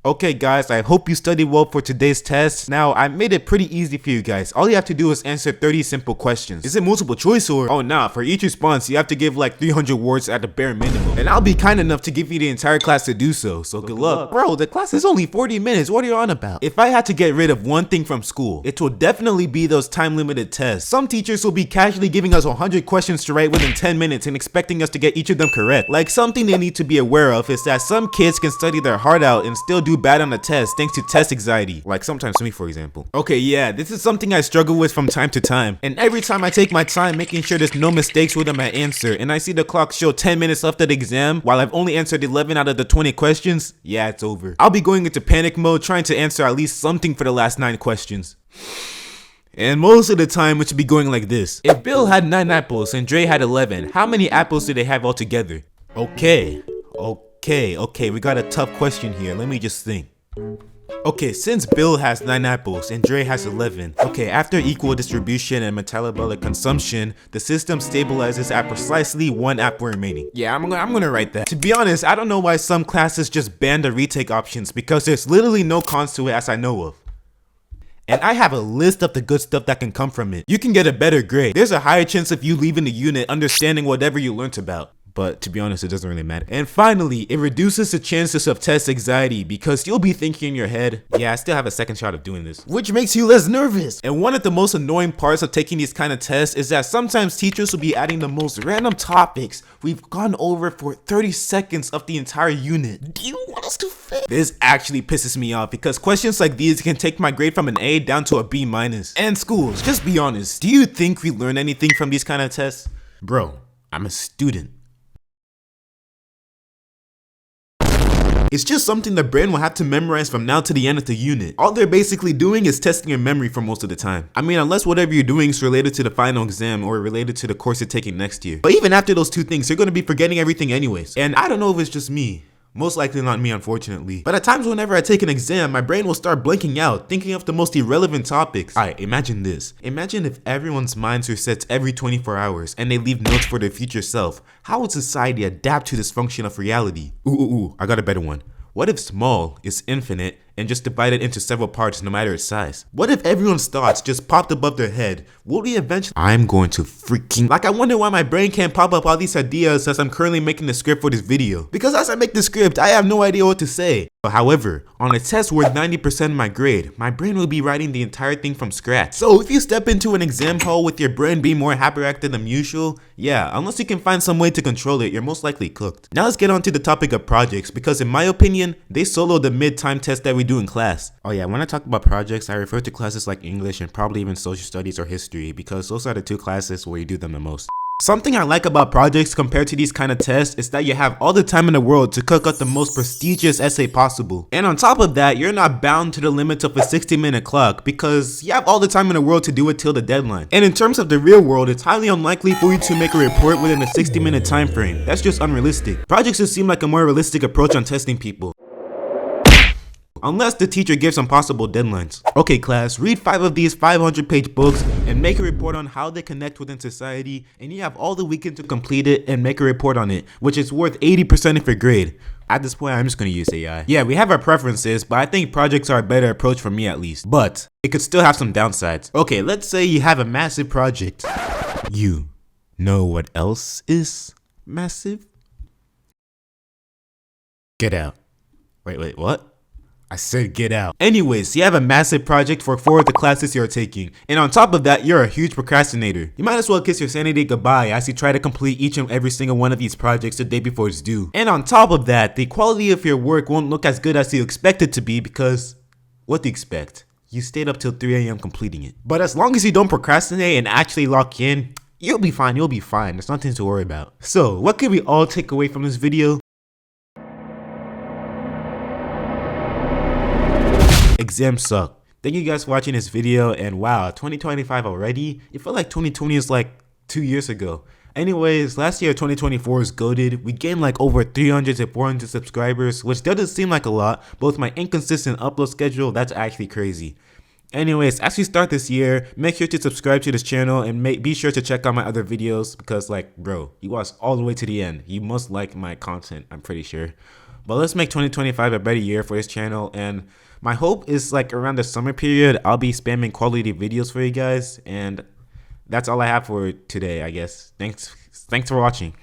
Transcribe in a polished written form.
Okay guys, I hope you studied well for today's test. Now, I made it pretty easy for you guys. All you have to do is answer 30 simple questions. Is it multiple choice or? Oh nah, for each response, you have to give like 300 words at the bare minimum. And I'll be kind enough to give you the entire class to do so good luck. Bro, the class is only 40 minutes, what are you on about? If I had to get rid of one thing from school, it will definitely be those time-limited tests. Some teachers will be casually giving us 100 questions to write within 10 minutes and expecting us to get each of them correct. Like, something they need to be aware of is that some kids can study their heart out and still do bad on the test thanks to test anxiety, like sometimes me for example. Okay, yeah, this is something I struggle with from time to time, and every time I take my time making sure there's no mistakes with my answer and I see the clock show 10 minutes left of the exam while I've only answered 11 out of the 20 questions, yeah, it's over. I'll be going into panic mode trying to answer at least something for the last 9 questions. And most of the time it should be going like this. If Bill had 9 apples and Dre had 11, how many apples do they have altogether? Okay, we got a tough question here. Let me just think. Okay, since Bill has 9 apples and Dre has 11, okay, after equal distribution and metabolic consumption, the system stabilizes at precisely 1 apple remaining. Yeah, I'm gonna write that. To be honest, I don't know why some classes just ban the retake options because there's literally no cons to it as I know of. And I have a list of the good stuff that can come from it. You can get a better grade. There's a higher chance of you leaving the unit understanding whatever you learnt about. But to be honest, it doesn't really matter. And finally, it reduces the chances of test anxiety because you'll be thinking in your head, yeah, I still have a second shot of doing this, which makes you less nervous. And one of the most annoying parts of taking these kind of tests is that sometimes teachers will be adding the most random topics we've gone over for 30 seconds of the entire unit. Do you want us to fail? This actually pisses me off because questions like these can take my grade from an A down to a B-. And schools, just be honest, do you think we learn anything from these kind of tests? Bro, I'm a student. It's just something the brain will have to memorize from now to the end of the unit. All they're basically doing is testing your memory for most of the time. I mean, unless whatever you're doing is related to the final exam or related to the course you're taking next year. But even after those 2 things, you're going to be forgetting everything anyways. And I don't know if it's just me. Most likely not me, unfortunately. But at times whenever I take an exam, my brain will start blanking out, thinking of the most irrelevant topics. Alright, imagine this. Imagine if everyone's minds resets every 24 hours and they leave notes for their future self. How would society adapt to this function of reality? I got a better one. What if small is infinite and just divided into several parts no matter its size? What if everyone's thoughts just popped above their head? Will we eventually— I'm going to freaking— I wonder why my brain can't pop up all these ideas as I'm currently making the script for this video. Because as I make the script, I have no idea what to say. However, on a test worth 90% of my grade, my brain will be writing the entire thing from scratch. So if you step into an exam hall with your brain being more hyperactive than usual, yeah, unless you can find some way to control it, you're most likely cooked. Now let's get on to the topic of projects, because in my opinion, they solo the mid-time test that we do in class. Oh yeah, when I talk about projects, I refer to classes like English and probably even social studies or history, because those are the 2 classes where you do them the most. Something I like about projects compared to these kind of tests is that you have all the time in the world to cook up the most prestigious essay possible. And on top of that, you're not bound to the limits of a 60-minute clock because you have all the time in the world to do it till the deadline. And in terms of the real world, it's highly unlikely for you to make a report within a 60-minute time frame. That's just unrealistic. Projects just seem like a more realistic approach on testing people. Unless the teacher gives some possible deadlines. Okay class, read 5 of these 500-page books and make a report on how they connect within society, and you have all the weekend to complete it and make a report on it, which is worth 80% of your grade. At this point, I'm just gonna use AI. Yeah, we have our preferences, but I think projects are a better approach for me at least. But it could still have some downsides. Okay, let's say you have a massive project. You know what else is massive? Get out. Wait, what? I said get out. Anyways, you have a massive project for 4 of the classes you're taking, and on top of that, you're a huge procrastinator. You might as well kiss your sanity goodbye as you try to complete each and every single one of these projects the day before it's due. And on top of that, the quality of your work won't look as good as you expect it to be because, what do you expect? You stayed up till 3 AM completing it. But as long as you don't procrastinate and actually lock in, you'll be fine, There's nothing to worry about. So, what can we all take away from this video? Exams suck. Thank you guys for watching this video, and wow, 2025 already? It felt like 2020 is like 2 years ago. Anyways, last year 2024 is goated. We gained like over 300 to 400 subscribers, which doesn't seem like a lot, but with my inconsistent upload schedule, that's actually crazy. Anyways, as we start this year, make sure to subscribe to this channel and be sure to check out my other videos because, like, bro, you watched all the way to the end. You must like my content, I'm pretty sure. But let's make 2025 a better year for this channel, and my hope is like around the summer period, I'll be spamming quality videos for you guys, and that's all I have for today, I guess. Thanks for watching.